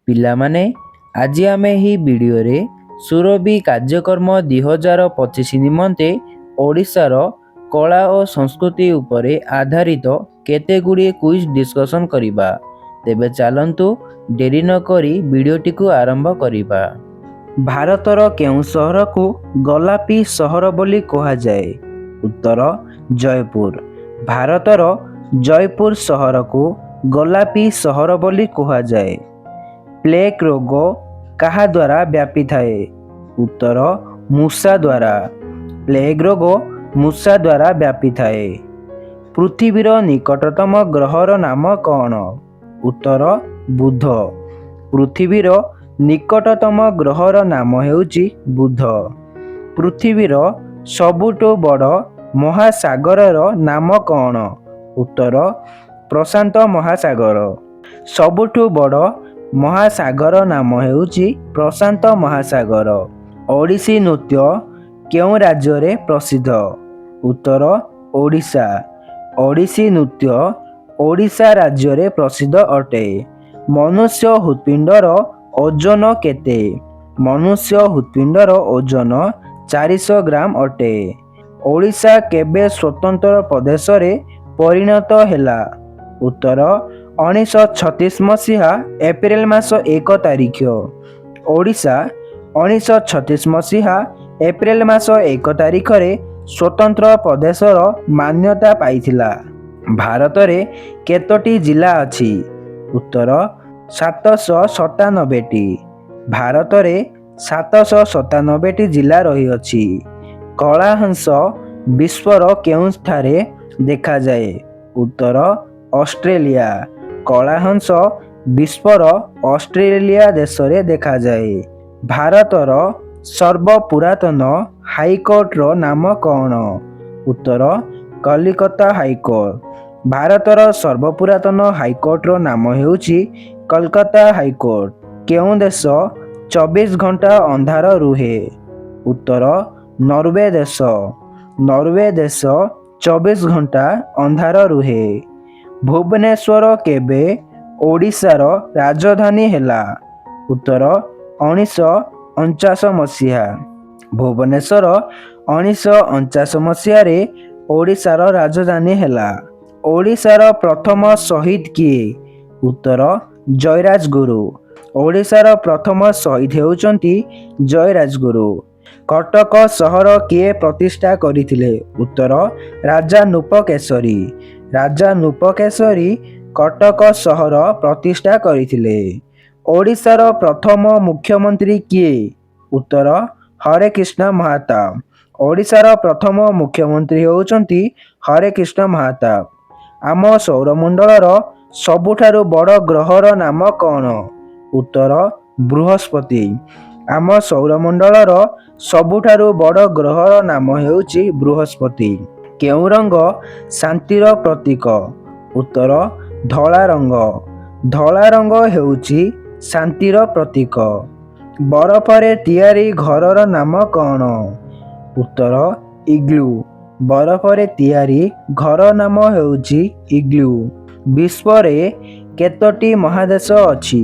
ପିଲାମାନେ ଆଜି ଆମେ ଏହି ଭିଡ଼ିଓରେ ସୁରଭି କାର୍ଯ୍ୟକ୍ରମ 2025 ନିମନ୍ତେ ଓଡ଼ିଶାର କଳା ଓ ସଂସ୍କୃତି ଉପରେ ଆଧାରିତ କେତେଗୁଡ଼ିଏ କୁଇଜ୍ ଡିସ୍କସନ୍ କରିବା। ତେବେ ଚାଲନ୍ତୁ ଡେରି ନକରି ଭିଡ଼ିଓଟିକୁ ଆରମ୍ଭ କରିବା। ଭାରତର କେଉଁ ସହରକୁ ଗୋଲାପୀ ସହର ବୋଲି କୁହାଯାଏ? ଉତ୍ତର ଜୟପୁର। ଭାରତର ଜୟପୁର ସହରକୁ ଗୋଲାପୀ ସହର ବୋଲି କୁହାଯାଏ। ପ୍ଲେଗ ରୋଗ କାହା ଦ୍ୱାରା ବ୍ୟାପିଥାଏ? ଉତ୍ତର ମୂଷା ଦ୍ୱାରା। ପ୍ଲେଗ ରୋଗ ମୂଷା ଦ୍ୱାରା ବ୍ୟାପିଥାଏ। ପୃଥିବୀର ନିକଟତମ ଗ୍ରହର ନାମ କ'ଣ? ଉତ୍ତର ବୁଧ। ପୃଥିବୀର ନିକଟତମ ଗ୍ରହର ନାମ ହେଉଛି ବୁଧ। ପୃଥିବୀର ସବୁଠୁ ବଡ଼ ମହାସାଗରର ନାମ କ'ଣ? ଉତ୍ତର ପ୍ରଶାନ୍ତ ମହାସାଗର। ସବୁଠୁ ବଡ଼ ମହାସାଗର ନାମ ହେଉଛି ପ୍ରଶାନ୍ତ ମହାସାଗର। ଓଡ଼ିଶୀ ନୃତ୍ୟ କେଉଁ ରାଜ୍ୟରେ ପ୍ରସିଦ୍ଧ? ଉତ୍ତର ଓଡ଼ିଶା। ଓଡ଼ିଶୀ ନୃତ୍ୟ ଓଡ଼ିଶା ରାଜ୍ୟରେ ପ୍ରସିଦ୍ଧ ଅଟେ। ମନୁଷ୍ୟ ହୃତ୍ପିଣ୍ଡର ଓଜନ କେତେ? ମନୁଷ୍ୟ ହୃତ୍ପିଣ୍ଡର ଓଜନ 400 ଗ୍ରାମ ଅଟେ। ଓଡ଼ିଶା କେବେ ସ୍ୱତନ୍ତ୍ର ପ୍ରଦେଶରେ ପରିଣତ ହେଲା? ଉତ୍ତର 1936 ମସିହା ଏପ୍ରିଲ ମାସ 1 ତାରିଖ। ଓଡ଼ିଶା 1936 ମସିହା ଏପ୍ରିଲ ମାସ 1 ତାରିଖରେ ସ୍ୱତନ୍ତ୍ର ପ୍ରଦେଶର ମାନ୍ୟତା ପାଇଥିଲା। ଭାରତରେ କେତୋଟି ଜିଲ୍ଲା ଅଛି? ଉତ୍ତର 797ଟି। ଭାରତରେ 797ଟି ଜିଲ୍ଲା ରହିଅଛି। କଳାହଂସ ବିଶ୍ୱର କେଉଁଠାରେ ଦେଖାଯାଏ? ଉତ୍ତର ଅଷ୍ଟ୍ରେଲିଆ। କଳାହଂସ ବିଶ୍ୱର ଅଷ୍ଟ୍ରେଲିଆ ଦେଶରେ ଦେଖାଯାଏ। ଭାରତର ସର୍ବପୁରାତନ ହାଇକୋର୍ଟର ନାମ କ'ଣ? ଉତ୍ତର କଲିକତା ହାଇକୋର୍ଟ। ଭାରତର ସର୍ବପୁରାତନ ହାଇକୋର୍ଟର ନାମ ହେଉଛି କଲକାତା ହାଇକୋର୍ଟ। କେଉଁ ଦେଶ 24 ଘଣ୍ଟା ଅନ୍ଧାର ରୁହେ? ଉତ୍ତର ନରୱେ ଦେଶ। ନରୱେ ଦେଶ 24 ଘଣ୍ଟା ଅନ୍ଧାର ରୁହେ। ଭୁବନେଶ୍ୱର କେବେ ଓଡ଼ିଶାର ରାଜଧାନୀ ହେଲା? ଉତ୍ତର 1949 ମସିହା। ଭୁବନେଶ୍ୱର 1949 ମସିହାରେ ଓଡ଼ିଶାର ରାଜଧାନୀ ହେଲା। ଓଡ଼ିଶାର ପ୍ରଥମ ଶହୀଦ କିଏ? ଉତ୍ତର ଜୟରାଜଗୁରୁ। ଓଡ଼ିଶାର ପ୍ରଥମ ଶହୀଦ ହେଉଛନ୍ତି ଜୟରାଜଗୁରୁ। କଟକ ସହର କିଏ ପ୍ରତିଷ୍ଠା କରିଥିଲେ? ଉତ୍ତର ରାଜା ନୃପକେଶରୀ। ରାଜା ନୃପକେଶରୀ କଟକ ସହର ପ୍ରତିଷ୍ଠା କରିଥିଲେ। ଓଡ଼ିଶାର ପ୍ରଥମ ମୁଖ୍ୟମନ୍ତ୍ରୀ କିଏ? ଉତ୍ତର ହରେକୃଷ୍ଣ ମହାତାବ। ଓଡ଼ିଶାର ପ୍ରଥମ ମୁଖ୍ୟମନ୍ତ୍ରୀ ହେଉଛନ୍ତି ହରେକୃଷ୍ଣ ମହାତାବ। ଆମ ସୌରମଣ୍ଡଳର ସବୁଠାରୁ ବଡ଼ ଗ୍ରହର ନାମ କ'ଣ? ଉତ୍ତର ବୃହସ୍ପତି। ଆମ ସୌରମଣ୍ଡଳର ସବୁଠାରୁ ବଡ଼ ଗ୍ରହର ନାମ ହେଉଛି ବୃହସ୍ପତି। କେଉଁ ରଙ୍ଗ ଶାନ୍ତିର ପ୍ରତୀକ? ଉତ୍ତର ଧଳା ରଙ୍ଗ। ଧଳା ରଙ୍ଗ ହେଉଛି ଶାନ୍ତିର ପ୍ରତୀକ। ବରଫରେ ତିଆରି ଘରର ନାମ କ'ଣ? ଉତ୍ତର ଇଗ୍ଲୁ। ବରଫରେ ତିଆରି ଘର ନାମ ହେଉଛି ଇଗ୍ଲୁ। ବିଶ୍ୱରେ କେତୋଟି ମହାଦେଶ ଅଛି?